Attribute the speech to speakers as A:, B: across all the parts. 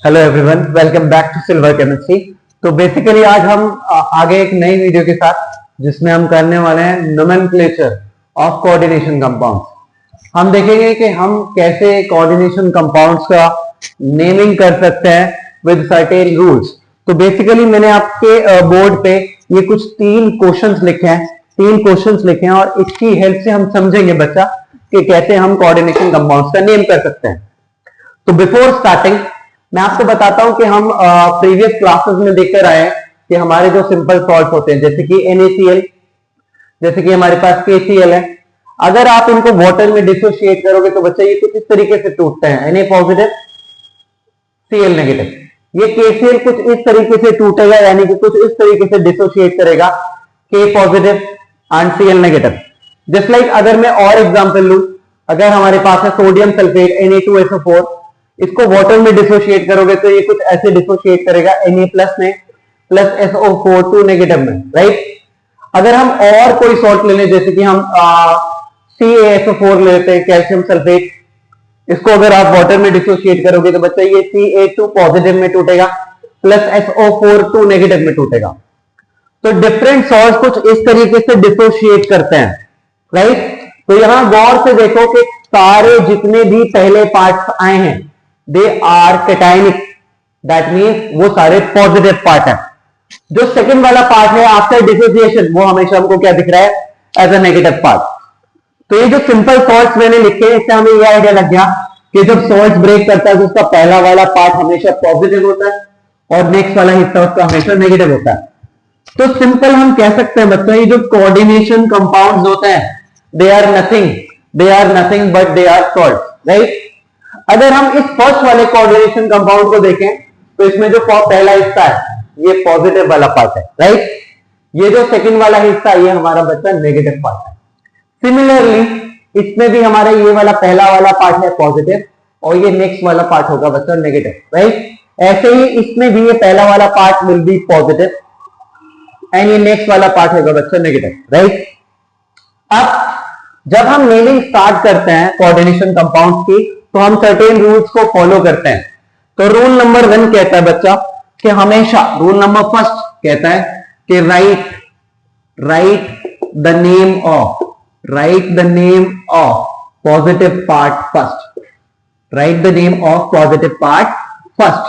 A: Hello everyone, welcome back to Silver Chemistry. तो basically आज हम आगे एक नई वीडियो के साथ जिसमें हम करने वाले हैं नोमेनक्लेचर ऑफ कोऑर्डिनेशन कंपाउंड्स। हम देखेंगे कि हम कैसे कोऑर्डिनेशन कंपाउंड्स का नेमिंग कर सकते हैं विद सर्टेन रूल्स। तो बेसिकली मैंने आपके बोर्ड पे ये कुछ तीन क्वेश्चंस लिखे हैं और इसकी हेल्प से हम समझेंगे बच्चा कि कैसे हम कोऑर्डिनेशन कंपाउंड्स का नेम कर सकते हैं। तो बिफोर स्टार्टिंग मैं आपको बताता हूं कि हम प्रीवियस क्लासेस में देखकर आए हैं कि हमारे जो सिंपल सॉल्ट होते हैं जैसे कि NaCl, जैसे कि हमारे पास KCl है, अगर आप इनको वाटर में डिसोशिएट करोगे तो बच्चा ये कुछ इस तरीके से टूटते हैं, Na पॉजिटिव Cl नेगेटिव। ये KCl कुछ इस तरीके से टूटेगा, यानी कि कुछ इस तरीके से डिसोशिएट करेगा, K positive and Cl negative. Just like अगर मैं और एग्जांपल लूं, अगर हमारे पास है सोडियम सल्फेट Na2SO4, इसको वाटर में डिसोशिएट करोगे तो ये कुछ ऐसे डिसोशिएट करेगा Na प्लस में प्लस SO4 2 नेगेटिव में, राइट। अगर हम और कोई सॉल्ट ले लें जैसे कि हम CaSO4 लेते हैं, कैल्शियम सल्फेट, इसको अगर आप वाटर में डिसोशिएट करोगे तो बच्चा ये Ca2 पॉजिटिव में टूटेगा प्लस SO4 2 नेगेटिव में टूटेगा। तो डिफरेंट सॉल्ट कुछ इस तरीके से डिसोशिएट करते हैं, राइट। तो यहां गौर से देखो कि सारे जितने भी पहले पार्ट्स आए हैं they are cationic, that means वो सारे पॉजिटिव पार्ट है। जो सेकंड वाला पार्ट है आफ्टर डिसोसिएशन, वो हमेशा हमको क्या दिख रहा है, एज अ नेगेटिव पार्ट। तो ये जो सिंपल सॉल्ट्स मैंने लिखे हैं इससे हमें ये आइडिया लग गया कि जब सॉल्ट ब्रेक करता है तो उसका पहला वाला पार्ट हमेशा पॉजिटिव होता है और नेक्स्ट वाला हिस्सा उसका हमेशा नेगेटिव होता है। तो सिंपल हम कह सकते हैं बच्चों, ये जो कोऑर्डिनेशन कंपाउंड्स होते हैं they are nothing but they are salt, right. अगर हम इस फर्स्ट वाले कोऑर्डिनेशन कंपाउंड को देखें तो इसमें जो पहला हिस्सा है ये पॉजिटिव वाला पार्ट है, राइट। ये जो सेकंड वाला हिस्सा ये हमारा बच्चा नेगेटिव पार्ट है। सिमिलरली इसमें भी हमारा ये वाला पहला वाला पार्ट है पॉजिटिव और ये नेक्स्ट वाला पार्ट होगा बच्चा नेगेटिव, राइट। ऐसे ही इसमें भी ये पहला वाला part will be positive and ये नेक्स्ट वाला पार्ट होगा बच्चा नेगेटिव, राइट। अब जब हम नेमिंग स्टार्ट करते हैं कोऑर्डिनेशन कंपाउंड्स की तो हम सर्टेन रूल्स को फॉलो करते हैं। तो रूल नंबर 1 कहता है बच्चा कि हमेशा, रूल नंबर फर्स्ट कहता है कि right the name of positive part first, right the name of positive part first,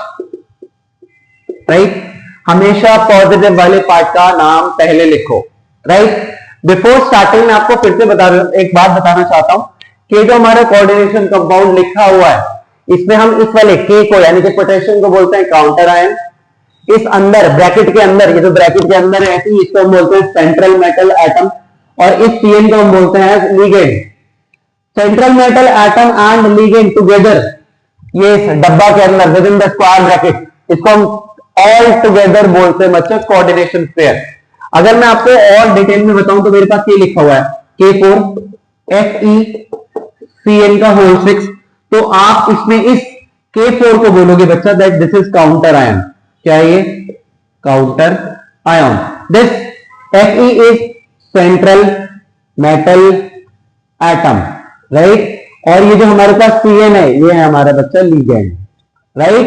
A: right. हमेशा पॉजिटिव वाले पार्ट का नाम पहले लिखो, राइट। बिफोर स्टार्टिंग में आपको फिर से एक बात बताना चाहता हूं कि जो हमारा कोऑर्डिनेशन कंपाउंड लिखा हुआ है इसमें हम इस वाले के को यानी कि पोटेशियम को बोलते हैं काउंटर आयन। इस अंदर ब्रैकेट के अंदर, ये जो ब्रैकेट के अंदर है इसको हम बोलते हैं सेंट्रल मेटल एटम और इस CN को हम बोलते हैं ligand. Central metal atom and ligand together, ये डब्बा के अंदर with in the square bracket, इसको हम ऑल टुगेदर बोलते हैं बच्चों कोऑर्डिनेशन पेयर। अगर मैं आपको और डिटेल में बताऊं तो मेरे पास ये लिखा हुआ है K4 FeCN का होल 6, तो आप इसमें इस K4 को बोलोगे बच्चा that this is counter ion. क्या है ये? Counter ion. This Fe is central metal atom, right. और ये जो हमारे पास CN है ये है हमारा बच्चा लिगेंड, राइट।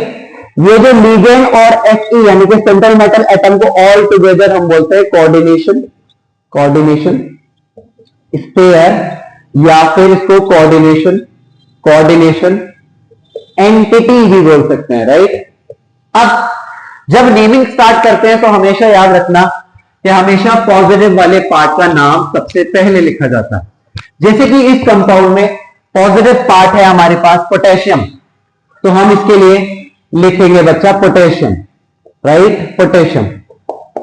A: ये जो लिगेंड और Fe यानी कि सेंट्रल मेटल एटम को ऑल टुगेदर हम बोलते हैं कोऑर्डिनेशन स्पेयर या फिर इसको कोऑर्डिनेशन एंटिटी भी बोल सकते हैं, राइट। अब जब नेमिंग स्टार्ट करते हैं तो हमेशा याद रखना कि हमेशा पॉजिटिव वाले पार्ट का नाम सबसे पहले लिखा जाता है। जैसे कि इस कंपाउंड में पॉजिटिव पार्ट है हमारे पास पोटेशियम, तो हम इसके लिए लिखेंगे बच्चा पोटेशियम, राइट, पोटेशियम।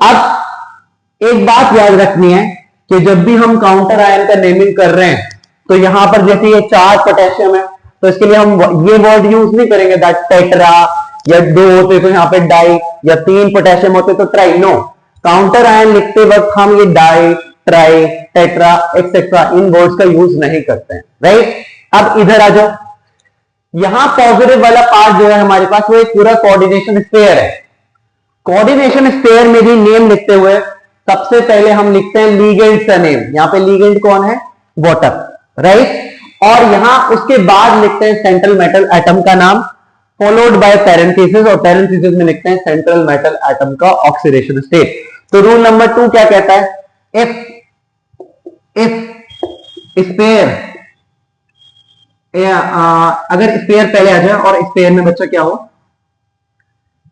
A: अब एक बात याद रखनी है कि जब भी हम काउंटर आयन का नेमिंग कर रहे हैं तो यहां पर जैसे ये 4 पोटेशियम है तो इसके लिए हम ये वर्ड यूज नहीं करेंगे दैट टेट्रा, या 2 होते तो यहां पे डाई, या 3 पोटेशियम होते तो ट्राई। नो, काउंटर आयन लिखते वक्त हम ये डाई, ट्राई, टेट्रा एक्सेट्रा इन वर्ड्स का यूज नहीं करते हैं, राइट। अब इधर आ जाओ, यहां पॉजिटिव वाला पार्ट जो है हमारे पास वो एक पूरा कोऑर्डिनेशन स्पेयर है। कोऑर्डिनेशन स्पेयर में भी नेम लिखते हुए सबसे पहले हम लिखते हैं लिगेंड का नेम। यहां पे लिगेंड कौन है? Water, right. और यहां उसके बाद लिखते हैं सेंट्रल मेटल एटम का नाम फॉलोड बाय पैरेंथेसिस, और पैरेंथेसिस में लिखते हैं सेंट्रल मेटल एटम का ऑक्सीडेशन स्टेट। तो रूल नंबर 2 क्या कहता है? इफ स्पेयर, अगर स्पेयर पहले आ जाए और स्पेयर में बच्चा क्या हो,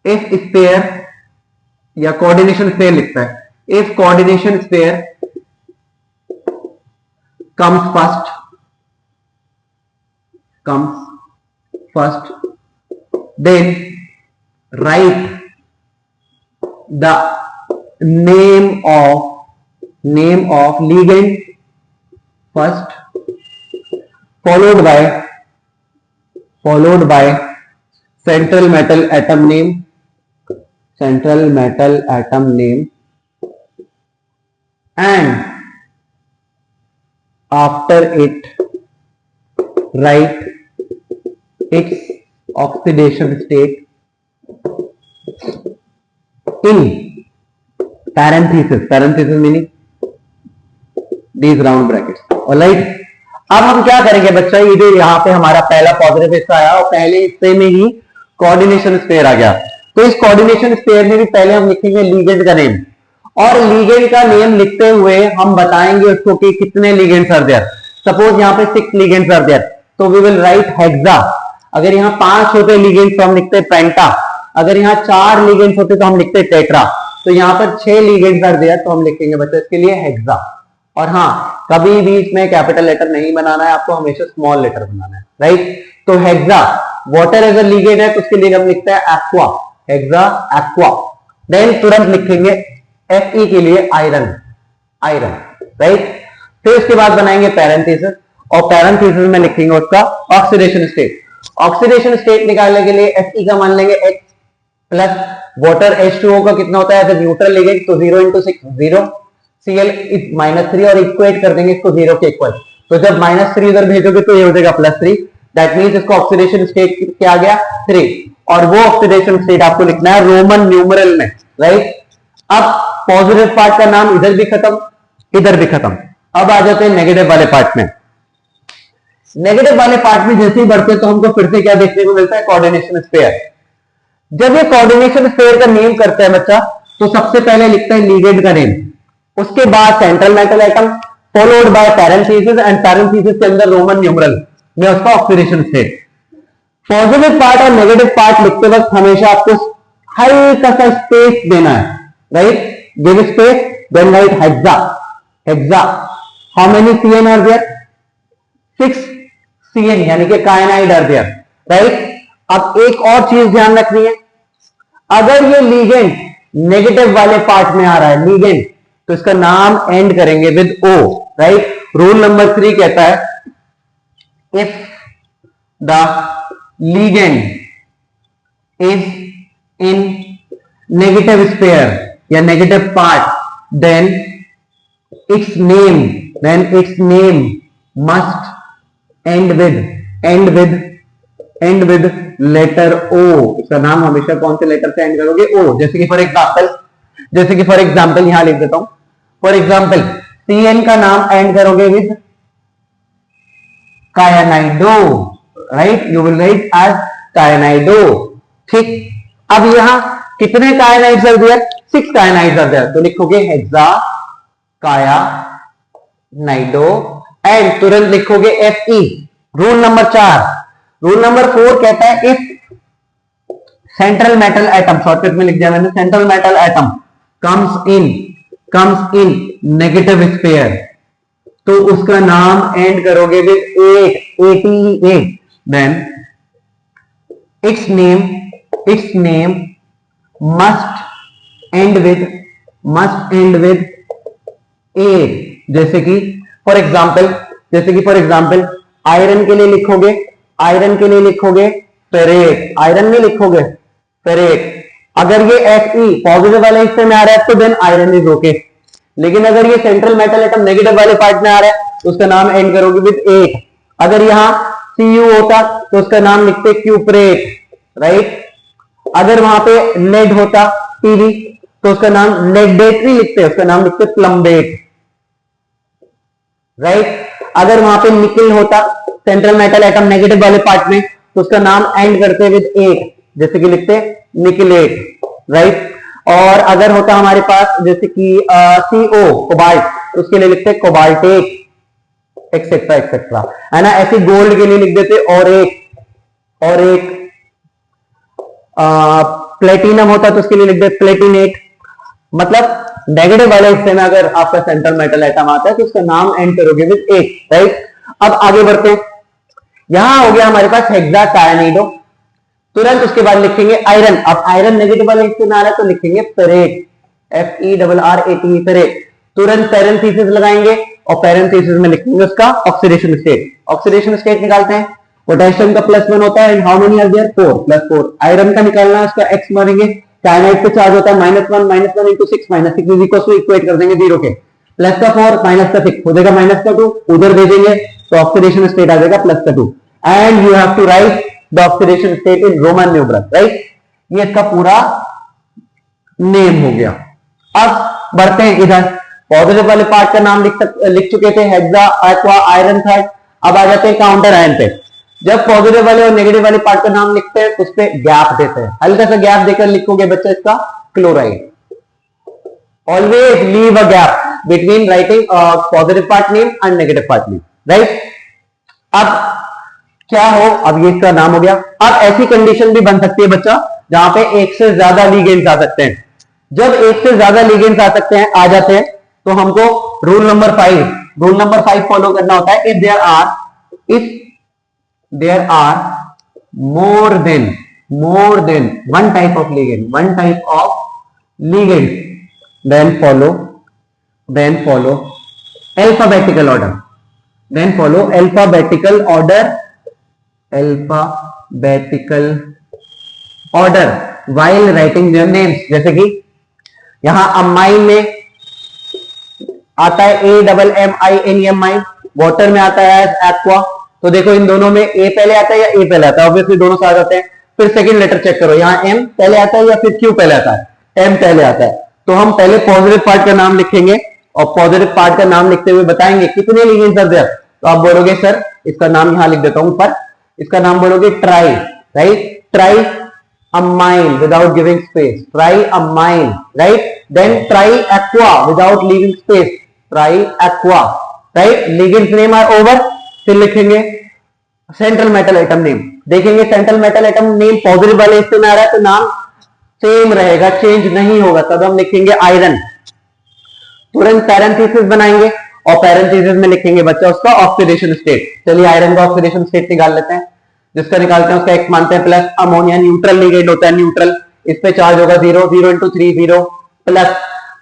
A: इफ स्पेयर या कोऑर्डिनेशन स्पेयर लिखता है, if coordination sphere comes first, then write the name of ligand first, followed by central metal atom name, and after it write its oxidation state in parenthesis meaning these round brackets, alright। अब हम क्या करेंगे बच्चा, ये जो यहां पे हमारा पहला पॉजिटिव हिस्सा आया और पहले हिस्से में ही कोऑर्डिनेशन स्पेयर आ गया, तो इस कोऑर्डिनेशन स्पेयर में भी पहले हम लिखेंगे लीगेंड का नेम, और लीगेंड का नेम लिखते हुए हम बताएंगे उसको कि कितने लीगेंड्स आर देयर। सपोज यहाँ पे 6 लीगेंड्स आर देयर, तो वी विल राइट हेक्सा। अगर यहाँ 5 होते लीगेंड्स तो हम लिखते पेंटा, अगर यहाँ 4 लीगेंड्स होते तो हम लिखते टेट्रा, तो यहाँ पर 6 लीगेंड्स आर देयर, तो हम लिखेंगे बच्चे इसके लिए हेक्सा। और हाँ, कभी भी इसमें कैपिटल लेटर नहीं बनाना है, आपको हमेशा स्मॉल लेटर बनाना है, राइट। तो hexa, water as a ligand है तो उसके लिए हम लिखते हैं एक्वा, हेक्सा एक्वा। देन तुरंत लिखेंगे Fe के लिए आयरन, राइट। फिर उसके बाद बनाएंगे पैरेंथेसिस, और पैरेंथेसिस में लिखेंगे उसका ऑक्सीडेशन स्टेट निकालने के लिए Fe का मान लेंगे H प्लस वाटर H2O का कितना होता है न्यूट्रल लिगेंड, तो 0 × 6 0, Cl इज -3 और इक्वेट कर देंगे इसको 0 के इक्वल। तो जब -3 उधर भेजोगे तो ये हो जाएगा +3, दैट मींस इसको ऑक्सीडेशन स्टेट क्या आ गया 3, और वो ऑक्सीडेशन स्टेट आपको लिखना है रोमन न्यूमरल में, राइट। अब पॉजिटिव पार्ट का नाम इधर भी खत्म, इधर भी खत्म। अब आ जाते हैं नेगेटिव वाले पार्ट में। नेगेटिव वाले पार्ट में जैसे ही बढ़ते हैं तो हमको फिर से क्या देखने को मिलता है, कोऑर्डिनेशन स्पेयर। जब ये कोऑर्डिनेशन स्पेयर का नेम करता है बच्चा, तो सबसे पहले लिखता है लीगेंड का नेम, उसके बाद central metal atom, followed by parenthesis, and parenthesis के अंदर रोमन न्यूमरल में उसका ऑक्सीडेशन स्टेट। पॉजिटिव पार्ट और नेगेटिव पार्ट लिखते वक्त हमेशा आपको हल्का सा स्पेस देना है, right. Give space, then write hexa. How many CN are there? 6 CN, यानी कि कायनाइड आर देयर, राइट। अब एक और चीज ध्यान रखनी है, अगर ये लीगेंड नेगेटिव वाले पार्ट में आ रहा है लीगेंड, तो इसका नाम एंड करेंगे with O, right. Rule number 3 कहता है if the ligand is in negative sphere या negative part, then its name must end with letter O। इसका नाम हमेशा कौन से लेटर से एंड करोगे? O। जैसे कि फॉर एग्जाम्पल यहां लिख देता हूं, फॉर एग्जाम्पल CN का नाम एंड करोगे with cyanido, right. You will write as cyanido, ठीक। अब यहां कितने cyanides are there? 6 cyanides are there, तो लिखोगे हेक्सा कायानाइडो, एंड तुरंत लिखोगे Fe। Rule number 4। Rule number 4 कहता है if central metal atom, shortcut में लिख दिया मैंने, central metal atom comes in negative sphere, तो उसका नाम एंड करोगे with 88, then its name must end with 8। जैसे कि फॉर एग्जाम्पल आयरन के लिए लिखोगे फेरेट, आयरन में लिखोगे फेरेट। अगर ये Fe पॉजिटिव वाले हिस्से में आ रहा है तो देन आयरन इज ओके, लेकिन अगर ये सेंट्रल मेटल एटम नेगेटिव वाले पार्ट में आ रहा है तो उसका नाम एंड करोगे विद 8। अगर यहां Cu होता तो उसका नाम लिखते क्यूप्रेट, राइट। अगर वहां पे लेड होता Pb तो उसका नाम लेडेट नहीं लिखते, उसका नाम लिखते प्लम्बेट, राइट। अगर वहां पे निकल होता सेंट्रल मेटल एटम नेगेटिव वाले पार्ट में तो उसका नाम एंड करते विद एट, जैसे कि लिखते निकलेट, राइट। और अगर होता हमारे पास जैसे कि CO कोबाल्ट, तो उसके लिए लिखते कोबाल्टेट, एक्सेट्रा एक्सेट्रा, है ना। ऐसे गोल्ड के लिए लिख देते और एक प्लेटिनम होता तो उसके लिए लिख देते प्लेटिनेट। मतलब नेगेटिव वाले हिस्से में अगर आपका सेंट्रल मेटल एटम आता है तो उसका नाम एंड करोगे विद 8, राइट। अब आगे बढ़ते हैं, यहां हो गया हमारे पास हेक्सासायनाइड, तुरंत उसके बाद लिखेंगे आयरन। अब आयरन नेगेटिव वाले हिस्से में आ रहा है तो लिखेंगे फेरेट, FeRrAte, फेरेट। तुरंत पैरेंथेसिस लगाएंगे और पैरेंथेसिस में लिखेंगे उसका ऑक्सीडेशन स्टेट। ऑक्सीडेशन स्टेट निकालते हैं, पोटेशियम का +1 होता है, and how many are there 4 +4। Iron का निकालना है, उसका x मारेंगे, साइनाइड पे चार्ज होता है -1 into 6 -6 is equal to equate कर देंगे 0 के, प्लस का 4 माइनस का 6 हो जाएगा -2, उधर भेजेंगे तो ऑक्सीडेशन स्टेट आ जाएगा +2, and you have to write the oxidation state in Roman numeral, right. ये इसका पूरा नेम हो गया। अब बढ़ते हैं इधर, पॉजिटिव वाले पार्ट का नाम लिख चुके थे, हेक्सा, एक्वा, आयरन था। अब आ जाते हैं काउंटर आयन पे। जब पॉजिटिव वाले और नेगेटिव वाले पार्ट का नाम लिखते हैं उस पे गैप देते हैं, हल्का सा गैप देकर लिखोगे बच्चा इसका chloride. Always leave a gap between writing positive part name and negative part name, right. अब क्या हो, अब ये इसका नाम हो गया। अब ऐसी कंडीशन भी बन सकती है बच्चा जहां पे एक से ज्यादा लिगेंड्स आ सकते हैं। जब एक से ज्यादा लिगेंड्स आ जाते हैं तो हमको रूल नंबर 5 फॉलो करना होता है। If there are more than one type of ligand, then follow alphabetical order while writing their names। जैसे कि यहां अमाइन में आता है AMMINE, वाटर में आता है एक्वा। तो देखो इन दोनों में A पहले आता है या A पहले आता है, ऑब्वियसली दोनों साथ आते हैं। फिर सेकंड लेटर चेक करो, यहाँ M पहले आता है या फिर Q पहले आता है, M पहले आता है। तो हम पहले पॉजिटिव पार्ट का नाम लिखेंगे और पॉजिटिव पार्ट का नाम लिखते हुए बताएंगे कितने लिगेंड्स आर देयर। तो आप बोलोगे सर इसका नाम यहां लिख देता हूं ऊपर, इसका नाम बोलोगे tri, right, tri amine without giving space, tri amine, right. Then tri aqua without leaving space, tri aqua, right. Ligands name are over. फिर लिखेंगे सेंट्रल मेटल एटम नेम, देखेंगे central metal atom name positive वाले हिस्से में आ रहा है तो नाम सेम रहेगा, चेंज नहीं होगा, तब हम लिखेंगे आयरन। तुरंत पैरेंथेसिस बनाएंगे और पैरेंथेसिस में लिखेंगे बच्चा उसका ऑक्सीडेशन स्टेट। चलिए आयरन का ऑक्सीडेशन स्टेट निकाल लेते हैं, जिसका निकालते हैं उसका x मानते हैं प्लस अमोनिया, न्यूट्रल लिगेंड होता है न्यूट्रल, इस पे चार्ज होगा 0 into 3 0, प्लस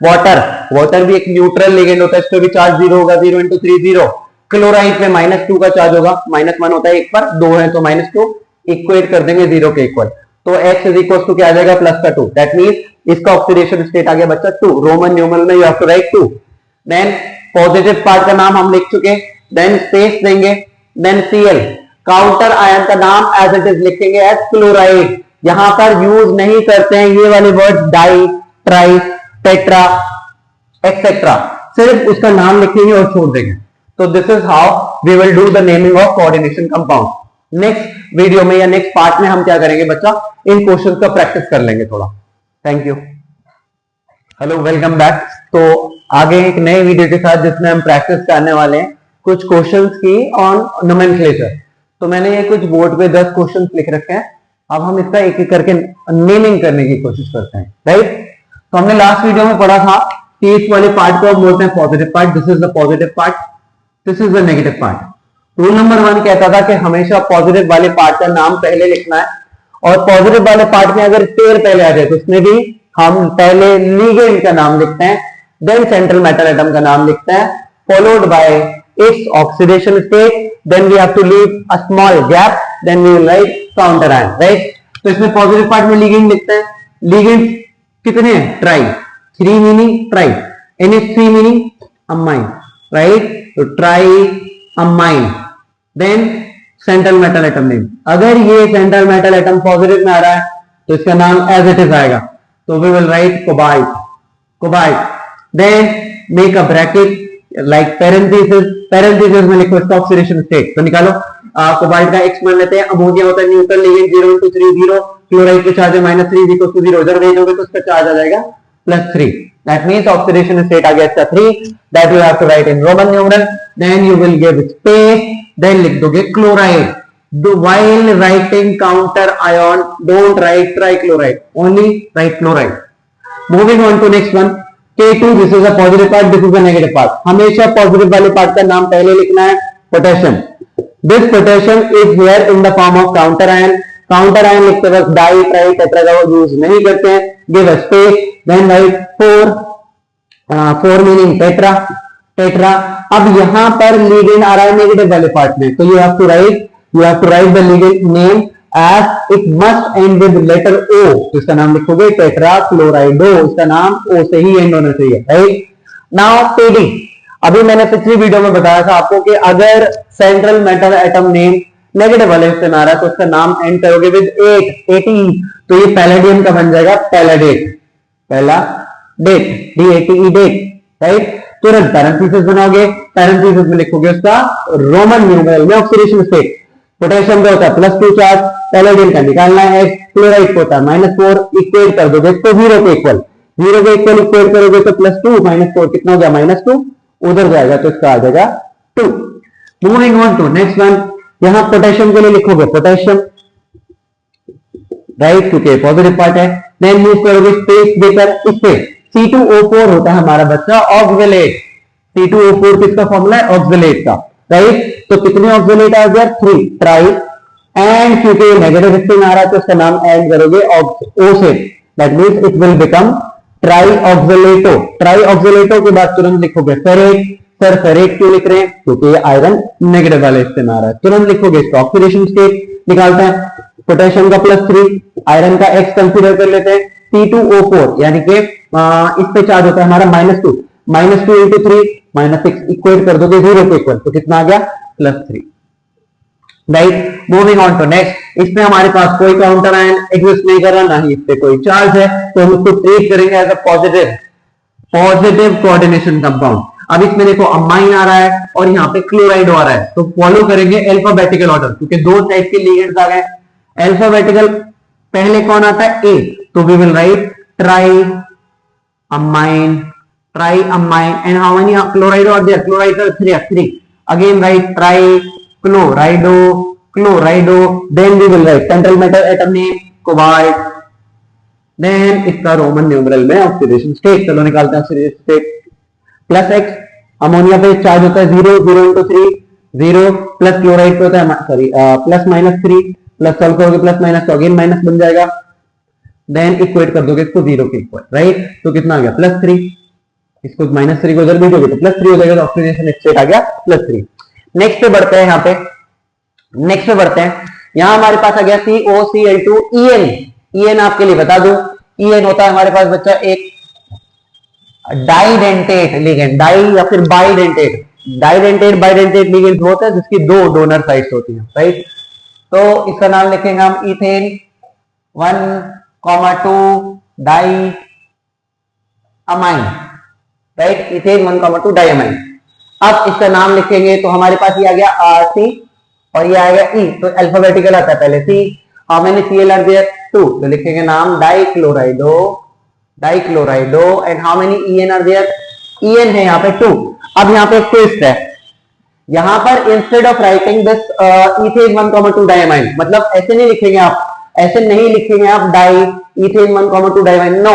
A: वाटर भी एक न्यूट्रल लिगेंड होता है, इस पे भी चार्ज 0 होगा 0 into 3 0। क्लोराइड पे -2 का चार्ज होगा, -1 होता है एक पर, 2 है तो -2, इक्वेट कर देंगे 0 के इक्वल। तो x इज इक्वल टू क्या आ जाएगा +2, दैट मींस इसका ऑक्सीडेशन स्टेट आ गया बच्चा 2। रोमन न्यूमरल में you have to write 2। Then positive part का नाम हम लिख चुके, देन स्पेस देंगे, देन Cl। काउंटर आयन का नाम एज इट इज लिखेंगे एज क्लोराइड। यहां पर यूज नहीं करते हैं ये वाले word di, tri, tetra etcetera, सिर्फ उसका नाम लिखेंगे और छोड़ देंगे। तो this is how we will do the naming of coordination compound. Next video में या नेक्स्ट पार्ट में हम क्या करेंगे बच्चा, इन क्वेश्चंस का प्रैक्टिस कर लेंगे थोड़ा। Thank you, hello, welcome back. तो आगे एक नए वीडियो के साथ जिसमें हम प्रैक्टिस करने वाले हैं कुछ क्वेश्चंस की ऑन नोमेनक्लेचर। तो मैंने ये कुछ बोर्ड पे 10 क्वेश्चंस लिख रखे हैं, अब हम इसका एक एक करके नेमिंग करने की कोशिश करते हैं, राइट। तो हमने लास्ट वीडियो में पढ़ा था कि इस वाले पार्ट को हम बोलते हैं positive part, this is the positive part, this is the negative part. Rule number 1 कहता था कि हमेशा पॉजिटिव वाले पार्ट का नाम पहले लिखना है, और पॉजिटिव वाले पार्ट में अगर पेयर पहले आ जाए तो उसमें भी हम पहले लिगेंड का नाम लिखते हैं, देन सेंट्रल मेटल एटम का नाम लिखते हैं, followed by its oxidation state, then we have to leave a small gap, then we will write counter ion, right. तो इसमें पॉजिटिव पार्ट में लिगेंड लिखते हैं, लिगेंड कितने हैं, tri, 3 meaning tri, NH3 meaning amine, right. तो triamine, then central metal atom name. अगर ये सेंट्रल मेटल एटम पॉजिटिव में आ रहा है तो इसका नाम एज इट इज आएगा, तो we will write cobalt, then make a bracket like parenthesis में लिखो इसका ऑक्सीडेशन स्टेट। तो निकालो कोबाल्ट का एक्स मान लेते हैं, अमोनिया होता है न्यूट्रल लिगेंड 0 into 3 0, क्लोराइड पे चार्ज है -3 इक्वल टू 0, जब रेंज होगा तो उसका चार्ज आ जाएगा +3. दैट मींस ऑक्सीडेशन स्टेट आ गया इसका 3. That you have to write in Roman numeral. Then you will give space, then लिख दोगे chloride. while writing counter ion don't write trichloride, only write chloride. Moving on to next one, K2, this is a positive part, this is a negative part. हमेशा positive वाले part का नाम पहले लिखना है, potassium. This potassium is here in the form of counter ion. Counter ion लिखते वक्त di tri tetra का यूज नहीं करते हैं. Give a space, then write 4 meaning tetra. Tetra. अब यहां पर लिगेंड आ रहा है नेगेटिव वाले पार्ट में, तो you have to write the ligand name as it must end with letter O. तो इसका नाम लिखोगे टेट्रा क्लोराइडो. इसका नाम O से ही एंड होना चाहिए, राइट. Now PD. अभी मैंने पिछली वीडियो में बताया था आपको कि अगर central metal atom name negative वाले से आ रहा है तो उसका नाम एंड करोगे विद 80. तो ये पैलेडियम का बन जाएगा पैलाडेट. पैलाडेट, DATE डेट, राइट. तुरंत पैरेंथेसिस बनाओगे, पैरेंथेसिस में लिखोगे उसका रोमन न्यूमेरल में ऑक्सीडेशन स्टेट. पोटेशियम का होता है +2 चार्ज, पैलेडियम का निकालना है, क्लोराइड को होता है -4. इक्वेट कर दोगे इसको 0 के इक्वल. 0 के इक्वल इक्वेट करोगे तो +2 -4 कितना हो गया -2, उधर जाएगा तो इसका आ जाएगा 2. Moving on to next one. यहां पोटेशियम के लिए लिखोगे पोटेशियम, राइट, क्योंकि पॉजिटिव पार्ट है. देन मूव करोगे स्पेस देकर इस पे C2O4 होता है हमारा बच्चा ऑक्सलेट. C2O4 किसका फॉर्मूला है? ऑक्सलेट का, राइट. तो कितने ऑक्सलेट आ गया? 3 ट्राई. एंड क्योंकि नेगेटिव स्पिन आ रहा है तो इसका नाम एंड करोगे O से. That means it will become try ऑक्सलेटो. Try ऑक्सलेटो के बाद तुरंत लिखोगे फेरेट. सर फेरेट क्यों लिख रहे हैं? क्योंकि आयरन नेगेटिव वाले स्पिन आ रहा है. तुरंत लिखोगे इसका ऑक्सीडेशन स्टेट निकालते हैं. पोटेशियम का +3, आयरन का X कंसीडर कर लेते हैं. C2O4 यानी कि इस पे चार्ज होता है हमारा -2. -2 into 3 -6 इक्वेट कर दोगे 0 के इक्वल, तो कितना आ गया? +3, right. Moving on to next. इसमें हमारे पास कोई काउंटर आयन एग्जिस्ट नहीं कर रहा, ना ही इस पे कोई चार्ज है, तो हम इसको ट्रीट करेंगे as a positive coordination compound. अब इसमें देखो अमाइन आ रहा है और यहाँ पे क्लोराइड आ रहा है, तो फॉलो करेंगे अल्फाबेटिकल ऑर्डर, क्योंकि दो टाइप के लिगेंड्स आ गए. अल्फाबेटिकल पहले कौन आता है? A. तो we will write tri amine and how many chloride are there? Chloride are 3. Again write tri chlorido. Then we will write central metal atom name cobalt. Then इसका Roman numeral में oxidation state. चलो निकालते हैं oxidation state. +X. Ammonia पे charge होता है 0 into 3 0, plus chloride पे होता है +-3, प्लस सॉल्व करोगे +- तो अगेन माइनस बन जाएगा. देन इक्वेट कर दोगे इसको 0 के इक्वल, राइट. तो कितना आ गया? +3. इसको -3 को उधर भेजोगे तो +3 हो जाएगा, तो ऑक्सीडेशन स्टेट आ गया +3. नेक्स्ट पे बढ़ते हैं. यहां हमारे पास आ गया COCl2 EN आपके लिए बता दो. EN होता है हमारे पास बच्चा एक डाइडेंटेट लिगेंड, डाई या फिर बाइडेंटेट. बाइडेंटेट लिगेंड होता है जिसकी 2 डोनर साइट्स होती हैं, राइट. तो इसका नाम लिखेंगे हम ethane 1,2 di amine, right. Ethane 1,2 diamine. अब इसका नाम लिखेंगे तो हमारे पास ये आ गया RC और ये आ गया E. तो अल्फाबेटिकल आता है पहले C. How many Cl are there? 2. तो लिखेंगे नाम dichlorido. And how many EN are there? EN है यहाँ पे 2. अब यहाँ पे एक ट्विस्ट है. यहाँ पर instead of writing this ethane 1,2 diamine, मतलब ऐसे नहीं लिखेंगे आप डाई इथेन 1,2 डाइअमाइन. नो,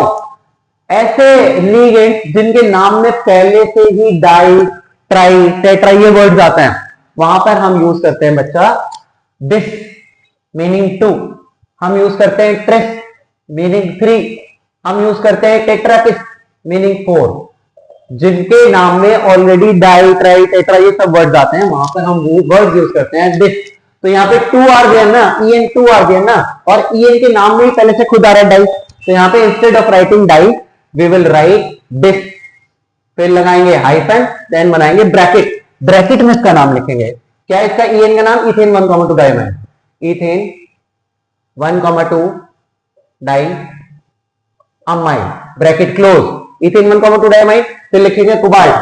A: ऐसे लिगेंड जिनके नाम में पहले से ही डाई ट्राई टेट्रा ये वर्ड्स आते हैं, वहां पर हम यूज करते हैं बच्चा डिस मीनिंग 2, हम यूज करते हैं ट्रिस मीनिंग 3, हम यूज करते हैं टेट्राकिस मीनिंग 4. जिनके नाम में ऑलरेडी डाई ट्राई टेट्रा ये सब वर्ड्स आते हैं, वहां पर हम वो वर्ड यूज करते हैं डिस. तो यहाँ पे 2 आ गया ना, EN 2 आ गया ना, और EN के नाम में ही पहले से खुद आ रहा है डाई. तो यहाँ पे instead of writing di we will write bis, फिर लगाएंगे हाइफन, देन बनाएंगे ब्रैकेट. ब्रैकेट में इसका नाम लिखेंगे. क्या इसका EN का नाम? Ethane 1,2 diamine. Ethane 1,2 diamine, bracket close. Ethane 1,2 diamine. फिर लिखेंगे कोबाल्ट.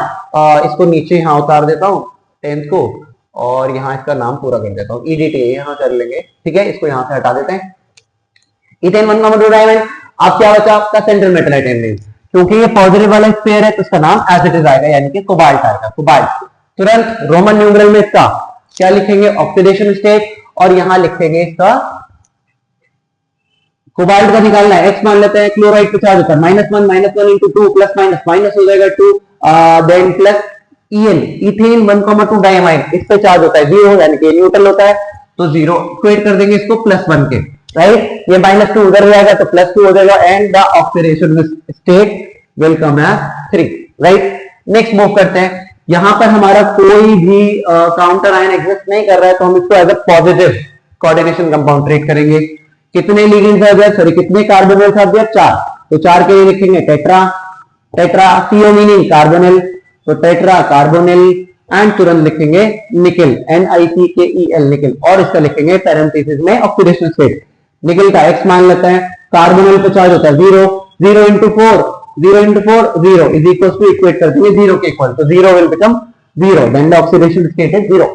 A: इसको नीचे यहां उतार देता हूं 10th को. और यहाँ इसका नाम पूरा कर देता हूँ, EDTA यहाँ कर लेंगे, ठीक है, इसको यहाँ से हटा देते हैं। इथेन 1,2 डायमंड, अब क्या बचा आपका सेंट्रल मेटल आइटम, क्योंकि ये पॉजिटिव वाला स्पेयर है तो इसका नाम एज इट इज आएगा, यानी कि कोबाल्ट आएगा, कोबाल्ट। तुरंत रोमन न्यूमरल में इसका क्या लिखेंगे, ऑक्सीडेशन स्टेट, और यहां लिखेंगे इसका कोबाल्ट का निकालना है, एक्स मान लेते हैं, क्लोराइड पे चार्ज होता है -1 -1 इंटू 2 प्लस माइनस माइनस हो जाएगा 2, then plus EN ethane 1,2 diamine, इस पे चार्ज होता है 0, यानी कि न्यूट्रल होता है तो 0 इक्वेट कर देंगे इसको +1 के, राइट। ये -2 उधर हो जाएगा तो +2 हो जाएगा, and the oxidation state will come as 3, right. Next move करते हैं, यहां पर हमारा कोई भी काउंटर आयन एग्जिस्ट नहीं कर रहा है तो हम इसको as a positive coordination compound treat करेंगे। कितने लिगेंड्स है, सॉरी कितने कार्बोनिल्स है, 4, तो 4 के लिए लिखेंगे tetra, tetra CO meaning carbonyl, तो टेट्रा कार्बोनिल, एंड तुरंत लिखेंगे निकल, NiCKEL निकल, और इसका लिखेंगे पैरेंथेसिस में ऑक्सीडेशन स्टेट। निकल का एक्स मान लेते हैं, कार्बोनिल पे चार्ज होता है 0, 0 into 4 0 is equal to, equate कर देंगे 0 के इक्वल, तो 0 will become 0, then the oxidation state is 0।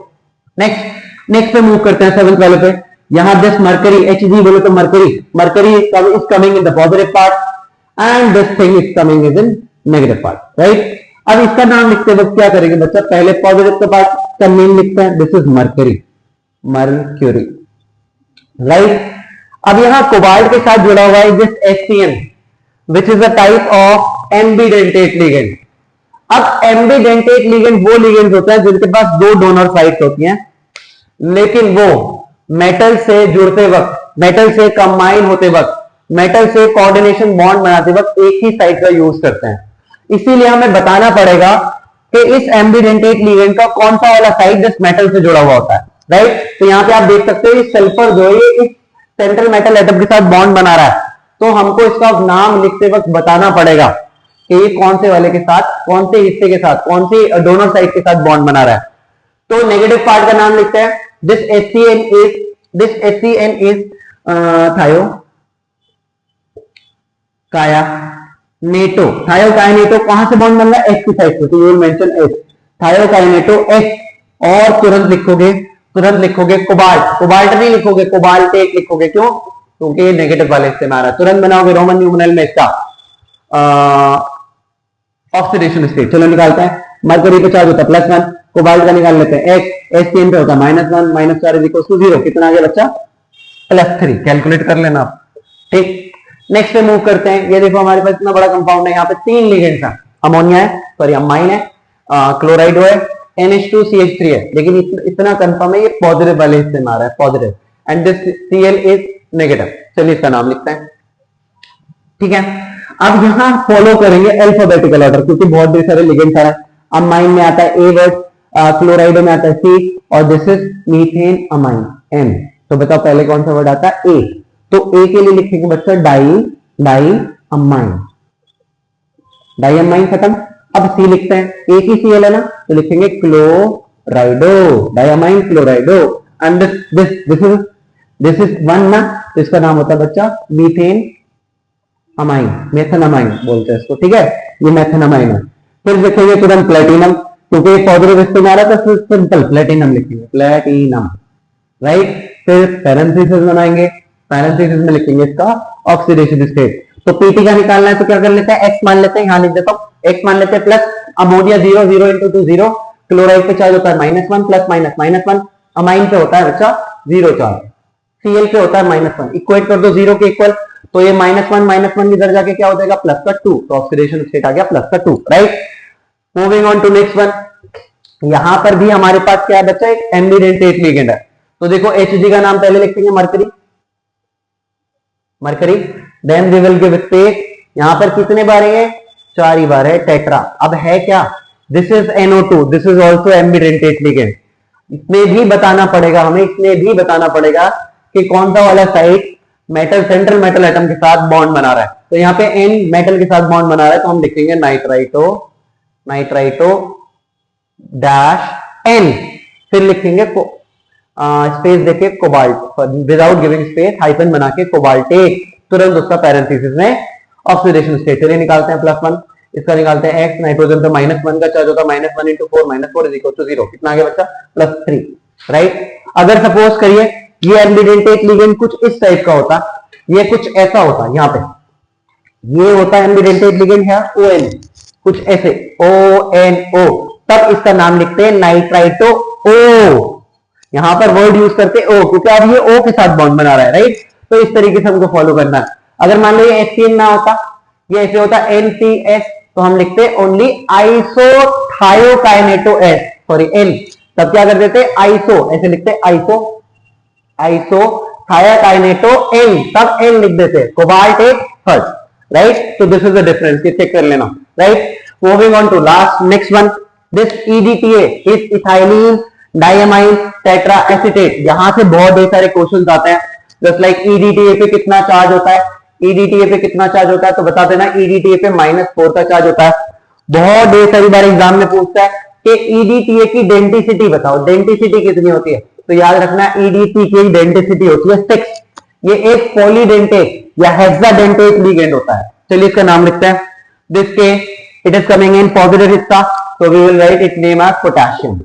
A: Next पे मूव करते हैं 7th वाले पे, यहां दिस मरकरी Hg बोले तो mercury is coming in the positive part and this thing is coming is in negative part, right. अब इसका नाम लिखते वक्त क्या करेंगे बच्चा, पहले पॉजिटिव के पार्ट का नेम लिखते हैं, this is mercury, mercury, right. अब यहां कोबाल्ट के साथ जुड़ा हुआ है this HCN which is a type of ambidentate ligand। अब ambidentate ligand वो लिगेंड होता है जिनके पास 2 डोनर साइट्स होती हैं, लेकिन वो मेटल से जुड़ते वक्त, मेटल से कंबाइन होते वक्त, मेटल से कोऑर्डिनेशन बॉन्ड बनाते वक्त एक ही साइड का यूज करते हैं। इसीलिए हमें बताना पड़ेगा कि इस एम्बिडेंटेट लिगेंड का कौन सा वाला साइड जिस मेटल से जुड़ा हुआ होता है, राइट। तो यहां पे आप देख सकते हो सल्फर जो है इस सेंट्रल मेटल एटम के साथ बॉन्ड बना रहा है, तो हमको इसका नाम लिखते वक्त बताना पड़ेगा कि ये कौन से वाले के साथ, कौन से हिस्से के साथ, कौन सी डोनर साइड के साथ बॉन्ड बना रहा है। तो नेगेटिव पार्ट का नाम लिखते हैं, दिस HCN इज थायो काया नेटो, थायोकाइनेटो कहां से बॉन्ड बन रहा है, H की साइड से, तो you will mention H, थायोकाइनेटो H, और तुरंत लिखोगे कोबाल्ट, कोबाल्ट नहीं लिखोगे, कोबाल्टेट लिखोगे, क्यों, क्योंकि ये नेगेटिव वाले इससे मारा। तुरंत बनाओगे रोमन न्यूमरल में इसका ऑक्सीडेशन स्टेट। चलो निकालते हैं, मरकरी पे चार्ज होता है +1, कोबाल्ट का निकाल लेते हैं x, HCN पे होता है -1 -4 इज इक्वल टू 0, कितना आ गया बच्चा, +3, कैलकुलेट कर लेना आप, ठीक। नेक्स्ट पे मूव करते हैं, ये देखो हमारे पास इतना बड़ा कंपाउंड है, यहाँ पे 3 लिगेंड्स हैं, अमोनिया है, सॉरी अमाइन है, क्लोराइड है, NH2CH3 है, लेकिन इतना कंफर्म है ये पॉजिटिव वाले हिस्से में आ रहा है, positive, and this Cl is negative. चलिए इसका नाम लिखते हैं, ठीक है। अब यहां फॉलो करेंगे अल्फाबेटिकल ऑर्डर, क्योंकि बहुत ढेर सारे लिगेंड्स आ रहे हैं। अमाइन में आता है A वर्ड, क्लोराइड में आता है C, और this is methane amine M। तो बताओ पहले कौन सा वर्ड आता है, A, तो A के लिए लिखेंगे बच्चा डाई अमाइन, खत्म। अब C लिखते हैं, एक ही Cl है ना, तो लिखेंगे chlorido, diamine chlorido, and this is 1 ना, तो इसका नाम होता है बच्चा मीथेन अमाइन, मेथेनामाइन बोलते हैं इसको, ठीक है, ये मेथेनामाइन है। फिर लिखेंगे तुरंत प्लेटिनम, क्योंकि पॉजिटिव इस्तेमाल है तो सिंपल प्लेटिनम लिखेंगे, प्लेटिनम, राइट। फिर पैरेंथेसिस बनाएंगे, पैरेंथेसिस में लिखेंगे इसका ऑक्सीडेशन स्टेट। तो पीटी का निकालना है तो क्या कर लेते हैं, एक्स मान लेते हैं, यहां लिख देता हूं, एक्स मान लेते हैं, प्लस अमोनिया 0 0 इंटू 2 0, क्लोराइड पे चार्ज होता है -1 प्लस -1, अमाइन पे होता है बच्चा 0 चार्ज, Cl पे होता है -1, इक्वेट कर दो 0 के इक्वल, तो ये -1 इधर जाके क्या हो जाएगा +2, तो ऑक्सीडेशन स्टेट आ गया +2, right. Moving on to next one, यहां पर भी हमारे पास क्या है बच्चा, एक एम्बिडेंटेट लिगेंड है। तो देखो Hg का नाम पहले लिखेंगे mercury, then we will give space, यहां पर कितने बार है, 4 ही बार है, टेट्रा। अब है क्या, this is NO2, this is also ambidentate ligand. इसमें भी बताना पड़ेगा हमें, इसमें भी बताना पड़ेगा कि कौन सा वाला side metal, central metal atom के साथ बॉन्ड बना रहा है। तो यहाँ पे N मेटल के साथ बॉन्ड बना रहा है, तो हम लिखेंगे नाइट्राइटो डैश N, फिर लिखेंगे स्पेस देके cobalt, without giving space hyphen बना के कोबाल्टेट, तुरंत उसका पैरेंथेसिस में ऑक्सीडेशन स्टेट। चलिए निकालते हैं +1, इसका निकालते हैं x, नाइट्रोजन पे -1 का चार्ज होता है, -1 × 4 -4 = 0, कितना आ गया बच्चा +3, राइट। अगर सपोज करिए ये एम्बिडेंटेट लिगेंड कुछ इस टाइप का होता, ये कुछ ऐसा होता, यहाँ पे ये होता है एम्बिडेंटेट लिगेंड है ON, कुछ ऐसे ONO, तब इसका नाम लिखते हैं नाइट्राइटो O, यहां पर वर्ड यूज करते O क्योंकि अब ये O के साथ बॉन्ड बना रहा है, राइट। तो इस तरीके से हमको फॉलो करना है। अगर मान लो ये HCN ना होता, ये ऐसे होता NCS, तो हम लिखते ओनली आइसोथायोकाइनेटो S, सॉरी N, तब क्या कर देते आइसो, ऐसे लिखते आइसोथायोकाइनेटो N, तब N लिख देते कोबाल्टेट फर्स्ट, राइट। तो दिस इज द डिफरेंस, ये चेक कर लेना, right. Moving on to last next one, this EDTA is ethylene diamine tetra acetate. यहां से बहुत ढेर सारे क्वेश्चंस आते हैं, जस्ट लाइक EDTA पे कितना चार्ज होता है, EDTA पे कितना चार्ज होता है, तो बता देना EDTA पे -4 का चार्ज होता है। बहुत ढेर सारी बार एग्जाम में पूछता है कि EDTA की डेंसिटी बताओ, डेंसिटी कितनी होती है, तो याद रखना EDTA की डेंसिटी होती है 6। ये एक पॉलीडेंटेट या हेक्साडेंटेट लिगेंड होता है। चलिए इसका नाम लिखते हैं, दिस के it is coming in positive हिस्सा, so we will write its name as potassium.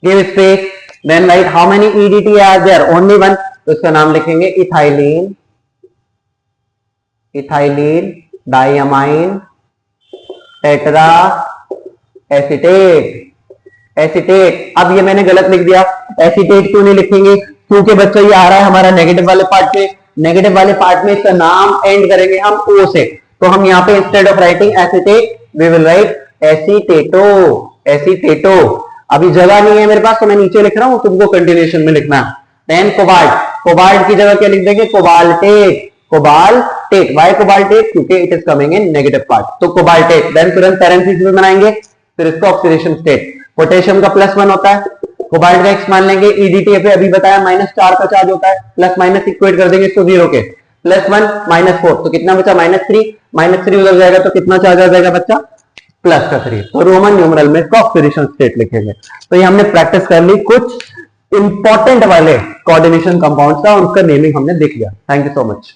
A: Give space, then write how many EDTA are there, only one, तो इसका नाम लिखेंगे ethylene, ethylene diamine tetra acetate, acetate. अब ये मैंने गलत लिख दिया, एसीटेट क्यों नहीं लिखेंगे, क्योंकि बच्चों ये आ रहा है हमारा नेगेटिव वाले पार्ट में, नेगेटिव वाले पार्ट में इसका नाम एंड करेंगे हम O से, तो हम यहाँ पे instead of writing acetate we will write acetato, acetato. अभी जगह नहीं है मेरे पास तो मैं नीचे लिख रहा हूं, तुमको कंटिन्यूएशन में लिखना है। देन कोबाल्ट, कोबाल्ट की जगह क्या लिख देंगे कोबाल्टेट, कोबाल्टेट, व्हाई कोबाल्टेट, क्योंकि it is coming in negative part, तो कोबाल्टेट। देन तुरंत पैरेंथेसिस में बनाएंगे, फिर इसका ऑक्सीडेशन स्टेट, पोटेशियम का +1 होता है, कोबाल्ट का X मान लेंगे, EDTA पे अभी बताया -4 का चार्ज होता है, प्लस माइनस इक्वेट कर देंगे इसको 0 के, +1 -4, तो कितना बचा -3 उधर जाएगा तो कितना चार्ज आ जाएगा बच्चा +3, तो रोमन न्यूमरल में इसका ऑक्सीडेशन स्टेट लिखेंगे। तो ये हमने प्रैक्टिस कर ली कुछ इंपॉर्टेंट वाले कोऑर्डिनेशन कंपाउंड्स का, उनका नेमिंग हमने देख लिया। Thank you so much.